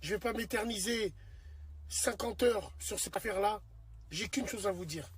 Je ne vais pas m'éterniser 50 heures sur cette affaire-là. J'ai qu'une chose à vous dire.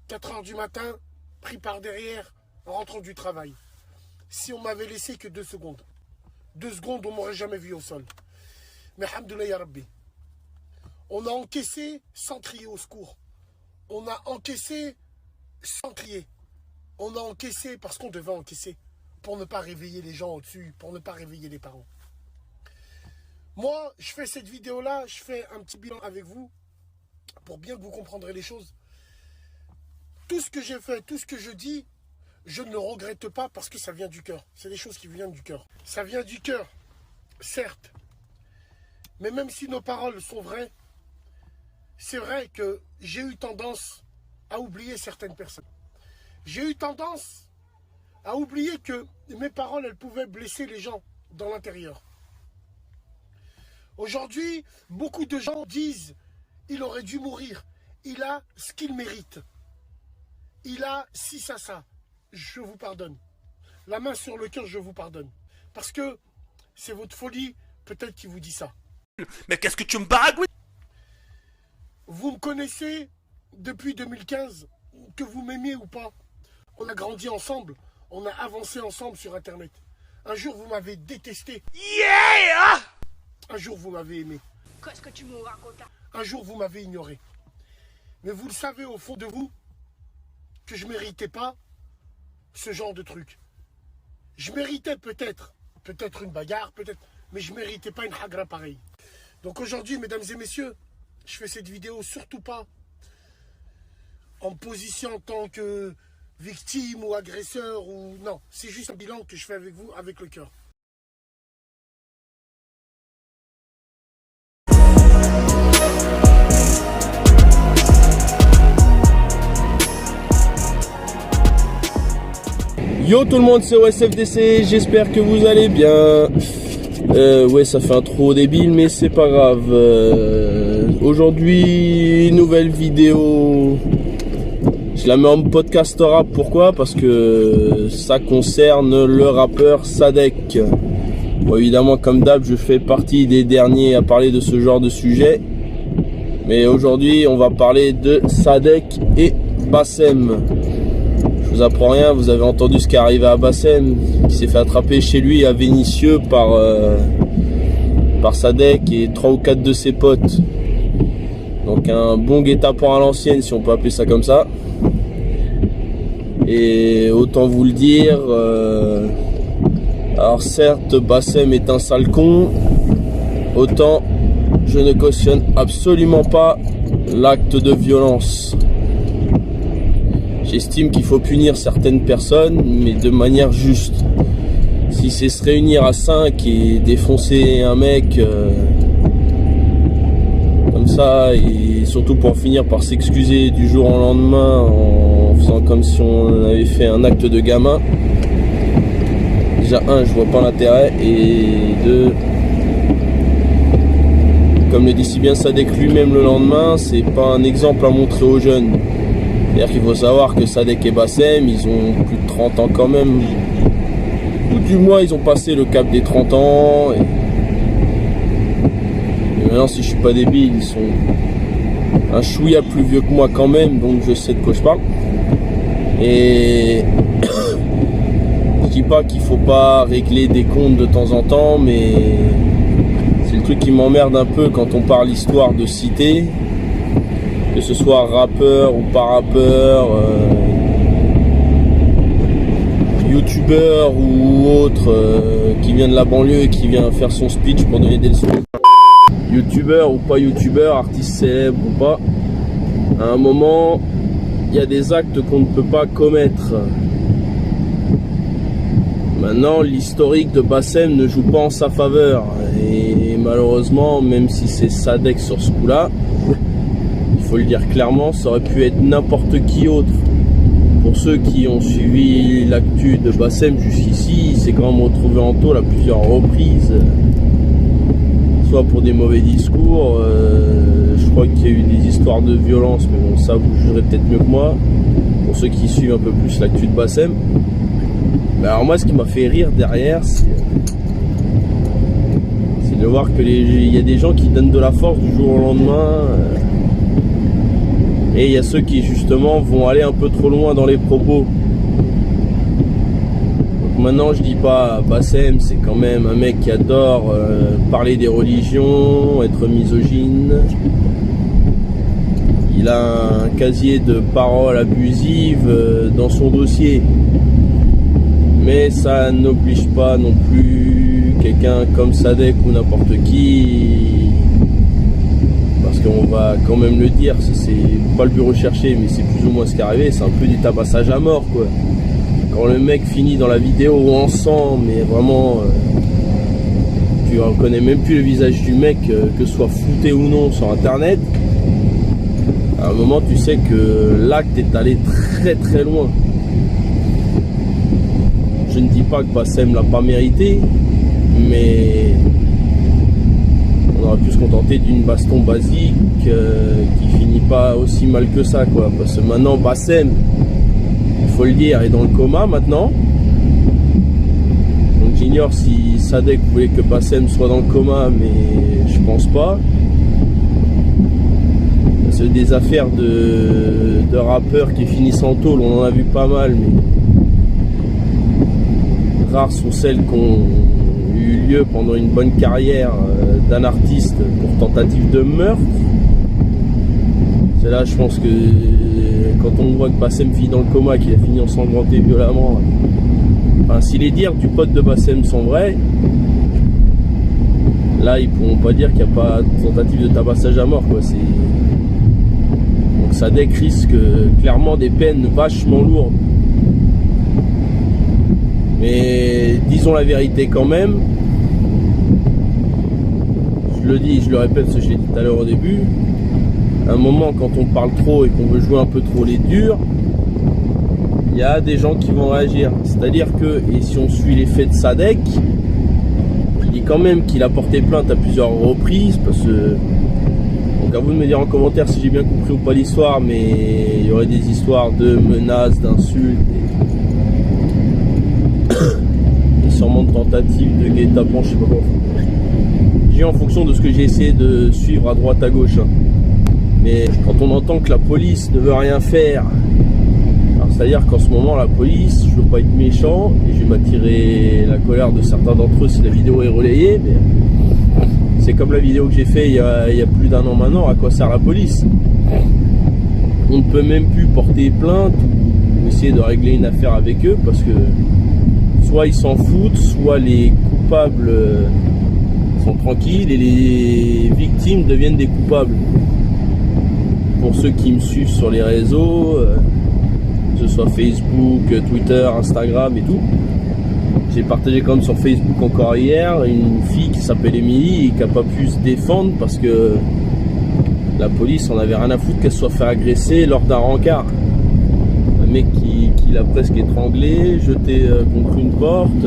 4 heures du matin, pris par derrière, en rentrant du travail. Si on m'avait laissé que 2 secondes. 2 secondes, on ne m'aurait jamais vu au sol. Mais alhamdoulilah ya Rabbi. On a encaissé sans crier au secours. On a encaissé sans crier. On a encaissé parce qu'on devait encaisser. Pour ne pas réveiller les gens au-dessus, pour ne pas réveiller les parents. Moi, je fais cette vidéo-là, je fais un petit bilan avec vous, pour bien que vous comprendrez les choses. Tout ce que j'ai fait, tout ce que je dis, je ne le regrette pas parce que ça vient du cœur. C'est des choses qui viennent du cœur. Ça vient du cœur, certes. Mais même si nos paroles sont vraies, c'est vrai que j'ai eu tendance à oublier certaines personnes. J'ai eu tendance à oublier que mes paroles, elles pouvaient blesser les gens dans l'intérieur. Aujourd'hui, beaucoup de gens disent « il aurait dû mourir, il a ce qu'il mérite, il a ci, ça, ça ». Je vous pardonne. La main sur le cœur, je vous pardonne. Parce que c'est votre folie, peut-être, qui vous dit ça. Mais qu'est-ce que tu me baragouines? Vous me connaissez depuis 2015, que vous m'aimiez ou pas. On a grandi ensemble, on a avancé ensemble sur Internet. Un jour, vous m'avez détesté. Yeah! Un jour, vous m'avez aimé. Qu'est-ce que tu me racontes? Un jour, vous m'avez ignoré. Mais vous le savez au fond de vous que je ne méritais pas ce genre de truc. Je méritais peut-être une bagarre, peut-être, mais je ne méritais pas une hagra pareille. Donc aujourd'hui, mesdames et messieurs, je fais cette vidéo surtout pas en position en tant que victime ou agresseur ou non. C'est juste un bilan que je fais avec vous, avec le cœur. Yo tout le monde, c'est OSFDC, j'espère que vous allez bien. Ouais, ça fait un trop débile, mais c'est pas grave. Aujourd'hui, nouvelle vidéo. Je la mets en podcast rap, pourquoi? Parce que ça concerne le rappeur Sadek. Bon, évidemment, comme d'hab, je fais partie des derniers à parler de ce genre de sujet. Mais aujourd'hui, on va parler de Sadek et Bassem. Je vous apprends rien, vous avez entendu ce qui est arrivé à Bassem, qui s'est fait attraper chez lui à Vénissieux par Sadek et 3 ou 4 de ses potes. Donc un bon guet-apens à l'ancienne, si on peut appeler ça comme ça. Et autant vous le dire, alors certes Bassem est un sale con, autant je ne cautionne absolument pas l'acte de violence. J'estime qu'il faut punir certaines personnes, mais de manière juste. Si c'est se réunir à 5 et défoncer un mec comme ça, et surtout pour finir par s'excuser du jour au lendemain en faisant comme si on avait fait un acte de gamin, déjà je vois pas l'intérêt, et 2, comme le dit si bien Sadek lui-même le lendemain, c'est pas un exemple à montrer aux jeunes. C'est-à-dire qu'il faut savoir que Sadek et Bassem, ils ont plus de 30 ans quand même. Ou du moins, ils ont passé le cap des 30 ans. Et maintenant, si je suis pas débile, ils sont un chouïa plus vieux que moi quand même. Donc je sais de quoi je parle. Et je dis pas qu'il faut pas régler des comptes de temps en temps, mais c'est le truc qui m'emmerde un peu quand on parle histoire de cité. Que ce soit rappeur ou pas rappeur, youtubeur ou autre qui vient de la banlieue et qui vient faire son speech pour donner des leçons. Youtubeur ou pas youtubeur, artiste célèbre ou pas, à un moment, il y a des actes qu'on ne peut pas commettre. Maintenant, l'historique de Bassem ne joue pas en sa faveur. Et malheureusement, même si c'est Sadek sur ce coup-là, faut le dire clairement, ça aurait pu être n'importe qui autre. Pour ceux qui ont suivi l'actu de Bassem jusqu'ici, il s'est quand même retrouvé en tôle à plusieurs reprises, soit pour des mauvais discours, je crois qu'il y a eu des histoires de violence, mais bon, ça vous jugerez peut-être mieux que moi, pour ceux qui suivent un peu plus l'actu de Bassem. Mais alors moi, ce qui m'a fait rire derrière, c'est de voir que il y a des gens qui donnent de la force du jour au lendemain. Et il y a ceux qui justement vont aller un peu trop loin dans les propos. Donc maintenant je dis pas, Bassem c'est quand même un mec qui adore parler des religions, être misogyne. Il a un casier de paroles abusives dans son dossier. Mais ça n'oblige pas non plus quelqu'un comme Sadek ou n'importe qui, parce qu'on va quand même le dire, c'est pas le but recherché, mais c'est plus ou moins ce qui est arrivé, c'est un peu du tabassage à mort quoi. Quand le mec finit dans la vidéo, on sent, mais vraiment, tu reconnais même plus le visage du mec, que ce soit flouté ou non sur internet. À un moment tu sais que l'acte est allé très très loin. Je ne dis pas que Bassem l'a pas mérité, mais on aurait pu se contenter d'une baston basique qui finit pas aussi mal que ça quoi. Parce que maintenant Bassem, il faut le dire, est dans le coma maintenant. Donc j'ignore si Sadek voulait que Bassem soit dans le coma, mais je pense pas. Parce que des affaires de rappeurs qui finissent en tôle, on en a vu pas mal, mais rares sont celles qui ont eu lieu pendant une bonne carrière d'un artiste pour tentative de meurtre. C'est là, je pense que quand on voit que Bassem finit dans le coma, qu'il a fini ensanglanté violemment, enfin, si les dires du pote de Bassem sont vrais, là ils pourront pas dire qu'il n'y a pas de tentative de tabassage à mort quoi. Donc Sadek risque clairement des peines vachement lourdes. Mais disons la vérité quand même, je le dis, je le répète, parce que je l'ai dit tout à l'heure au début, à un moment quand on parle trop et qu'on veut jouer un peu trop les durs, il y a des gens qui vont réagir. C'est-à-dire que, et si on suit les faits de Sadek, il dit quand même qu'il a porté plainte à plusieurs reprises, parce que, donc à vous de me dire en commentaire si j'ai bien compris ou pas l'histoire, mais il y aurait des histoires de menaces, d'insultes, et sûrement de tentatives de guet-apens, je sais pas quoi. J'ai en fonction de ce que j'ai essayé de suivre à droite à gauche. Mais quand on entend que la police ne veut rien faire, c'est-à-dire qu'en ce moment la police, je veux pas être méchant et je vais m'attirer la colère de certains d'entre eux si la vidéo est relayée, mais c'est comme la vidéo que j'ai fait il y a plus d'un an maintenant. À quoi sert la police? On ne peut même plus porter plainte ou essayer de régler une affaire avec eux parce que soit ils s'en foutent, soit les coupables sont tranquilles et les victimes deviennent des coupables. Pour ceux qui me suivent sur les réseaux, que ce soit Facebook, Twitter, Instagram et tout, j'ai partagé comme sur Facebook encore hier une fille qui s'appelle Émilie et qui n'a pas pu se défendre parce que la police en avait rien à foutre qu'elle soit fait agresser lors d'un rencard. Un mec qui l'a presque étranglé, jeté contre une porte.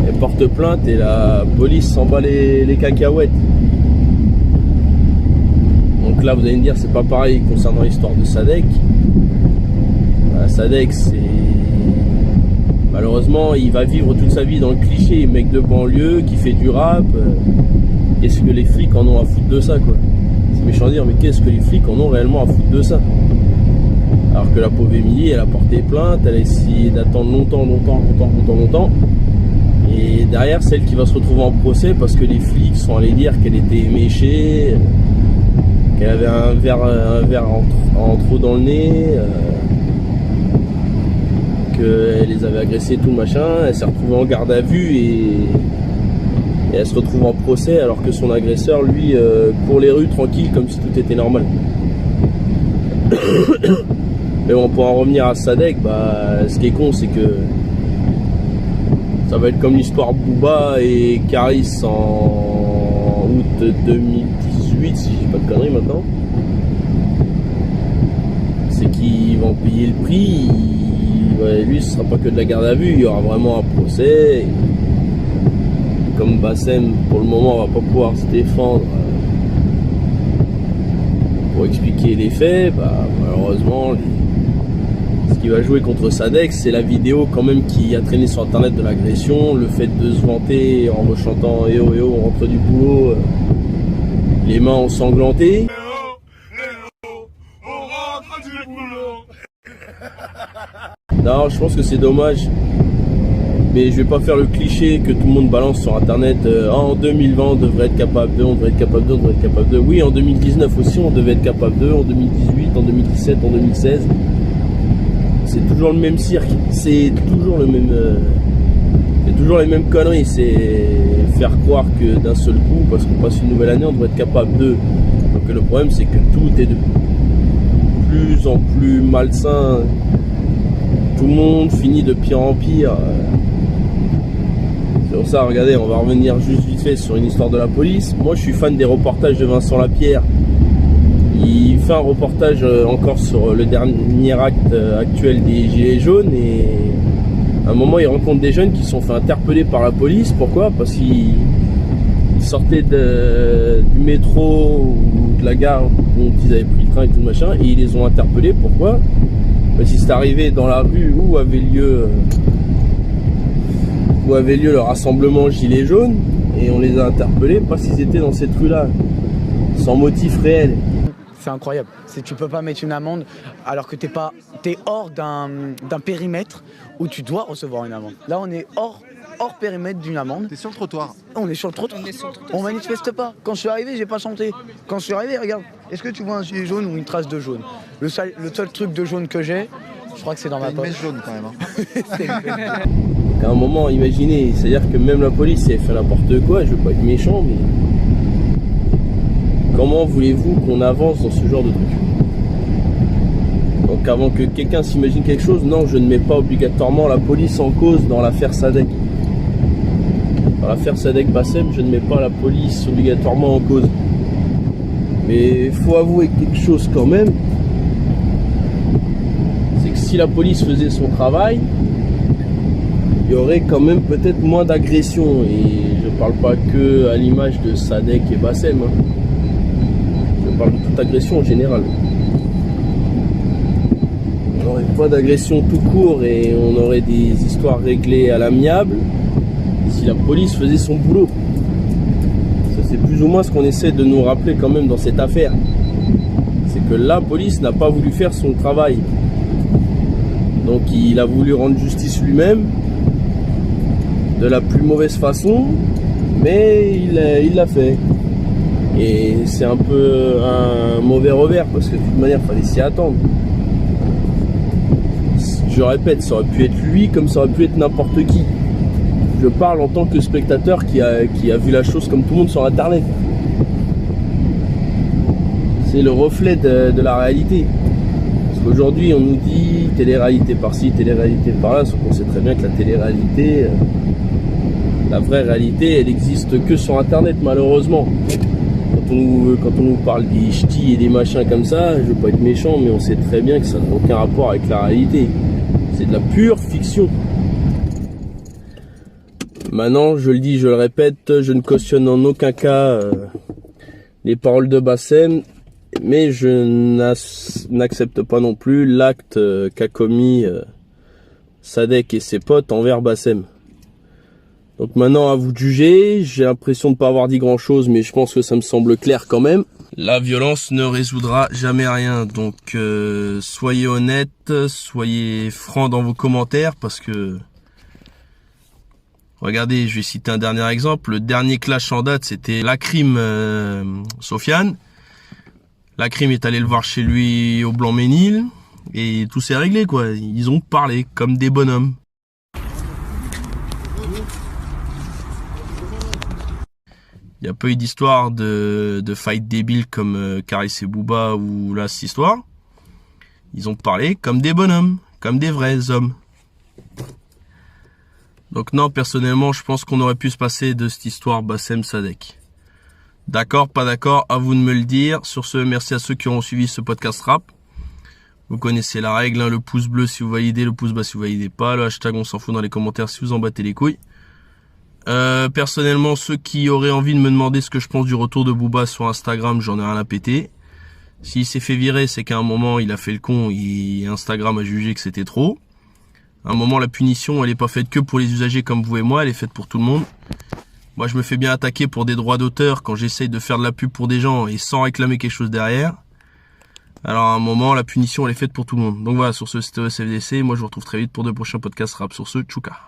Elle porte plainte et la police s'en bat les cacahuètes. Donc là vous allez me dire c'est pas pareil concernant l'histoire de Sadek. Sadek c'est... Malheureusement il va vivre toute sa vie dans le cliché, mec de banlieue qui fait du rap. Qu'est-ce que les flics en ont à foutre de ça quoi? C'est méchant de dire mais qu'est-ce que les flics en ont réellement à foutre de ça? Alors que la pauvre Émilie, elle a porté plainte, elle a essayé d'attendre longtemps. Et derrière, celle qui va se retrouver en procès parce que les flics sont allés dire qu'elle était éméchée, qu'elle avait un verre en trop dans le nez, qu'elle les avait agressés tout le machin. Elle s'est retrouvée en garde à vue et elle se retrouve en procès alors que son agresseur, lui, court les rues tranquille comme si tout était normal. Mais bon, pour en revenir à Sadek, ce qui est con, c'est que ça va être comme l'histoire Booba et Caris en août 2018, si j'ai pas de conneries maintenant. C'est qu'ils vont payer le prix. Lui, ce sera pas que de la garde à vue, il y aura vraiment un procès. Comme Bassem, pour le moment, va pas pouvoir se défendre pour expliquer les faits, malheureusement, Ce qui va jouer contre Sadek, c'est la vidéo quand même qui a traîné sur internet de l'agression, le fait de se vanter en rechantant eh oh, on rentre du boulot, les mains ensanglantées. Non, je pense que c'est dommage. Mais je vais pas faire le cliché que tout le monde balance sur internet. En 2020 on devrait être capable de, on devrait être capable de, on devrait être capable de. Oui, en 2019 aussi on devait être capable de, en 2018, en 2017, en 2016. C'est toujours le même cirque, c'est toujours le même. C'est toujours les mêmes conneries, c'est faire croire que d'un seul coup, parce qu'on passe une nouvelle année, on devrait être capable de. Donc le problème c'est que tout est de plus en plus malsain. Tout le monde finit de pire en pire. C'est pour ça, regardez, on va revenir juste vite fait sur une histoire de la police. Moi je suis fan des reportages de Vincent Lapierre. Il fait un reportage encore sur le dernier acte actuel des Gilets jaunes et à un moment il rencontre des jeunes qui se sont fait interpeller par la police. Pourquoi? Parce qu'ils sortaient du métro ou de la gare dont ils avaient pris le train et tout le machin et ils les ont interpellés. Pourquoi? Parce qu'ils sont arrivés dans la rue où avait lieu le rassemblement Gilets jaunes et on les a interpellés parce qu'ils étaient dans cette rue-là, sans motif réel. C'est incroyable. Tu peux pas mettre une amende alors que t'es hors d'un périmètre où tu dois recevoir une amende. Là, on est hors périmètre d'une amende. T'es sur le trottoir. On est sur le trottoir. On manifeste pas. Quand je suis arrivé, j'ai pas chanté. Quand je suis arrivé, regarde, est-ce que tu vois un gilet jaune ou une trace de jaune? Le seul truc de jaune que j'ai, je crois que c'est dans ma poche. Une mèche jaune quand même. Hein. À un moment, imaginez, c'est-à-dire que même la police, elle fait n'importe quoi, je veux pas être méchant, mais comment voulez-vous qu'on avance dans ce genre de truc? Donc avant que quelqu'un s'imagine quelque chose, non, je ne mets pas obligatoirement la police en cause dans l'affaire Sadek. Dans l'affaire Sadek Bassem, je ne mets pas la police obligatoirement en cause. Mais il faut avouer quelque chose quand même, c'est que si la police faisait son travail, il y aurait quand même peut-être moins d'agression. Et je parle pas que à l'image de Sadek et Bassem. Je parle de toute agression en général. On n'aurait pas d'agression tout court et on aurait des histoires réglées à l'amiable si la police faisait son boulot. Ça c'est plus ou moins ce qu'on essaie de nous rappeler quand même dans cette affaire. C'est que la police n'a pas voulu faire son travail. Donc il a voulu rendre justice lui-même de la plus mauvaise façon, mais il l'a fait. Et c'est un peu un mauvais revers parce que de toute manière il fallait s'y attendre. Je répète, ça aurait pu être lui comme ça aurait pu être n'importe qui. Je parle en tant que spectateur qui a vu la chose comme tout le monde sur internet. C'est le reflet de la réalité. Parce qu'aujourd'hui on nous dit télé-réalité par-ci, télé-réalité par-là, sauf qu'on sait très bien que la télé-réalité, la vraie réalité, elle n'existe que sur internet malheureusement. Quand on nous parle des ch'tis et des machins comme ça, je veux pas être méchant, mais on sait très bien que ça n'a aucun rapport avec la réalité. C'est de la pure fiction. Maintenant, je le dis, je le répète, je ne cautionne en aucun cas les paroles de Bassem, mais je n'accepte pas non plus l'acte qu'a commis Sadek et ses potes envers Bassem. Donc maintenant à vous de juger, j'ai l'impression de ne pas avoir dit grand chose, mais je pense que ça me semble clair quand même. La violence ne résoudra jamais rien, donc soyez honnêtes, soyez francs dans vos commentaires, parce que... Regardez, je vais citer un dernier exemple, le dernier clash en date c'était Lacrim Sofiane. Lacrim est allé le voir chez lui au Blanc-Ménil, et tout s'est réglé quoi, ils ont parlé comme des bonhommes. Il n'y a pas eu d'histoire de fight débile comme Caris et Booba ou là cette histoire. Ils ont parlé comme des bonhommes, comme des vrais hommes. Donc non, personnellement, je pense qu'on aurait pu se passer de cette histoire Bassem Sadek. D'accord, pas d'accord, à vous de me le dire. Sur ce, merci à ceux qui auront suivi ce podcast rap. Vous connaissez la règle, hein, le pouce bleu si vous validez, le pouce bas si vous validez pas, le hashtag on s'en fout dans les commentaires si vous en battez les couilles. Personnellement, ceux qui auraient envie de me demander ce que je pense du retour de Booba sur Instagram, j'en ai rien à péter. S'il s'est fait virer, c'est qu'à un moment, il a fait le con et Instagram a jugé que c'était trop. À un moment, la punition, elle est pas faite que pour les usagers comme vous et moi, elle est faite pour tout le monde. Moi, je me fais bien attaquer pour des droits d'auteur quand j'essaye de faire de la pub pour des gens et sans réclamer quelque chose derrière. Alors, à un moment, la punition, elle est faite pour tout le monde. Donc voilà, sur ce, c'était CFDC. Moi, je vous retrouve très vite pour de prochains podcasts rap. Sur ce, tchouka.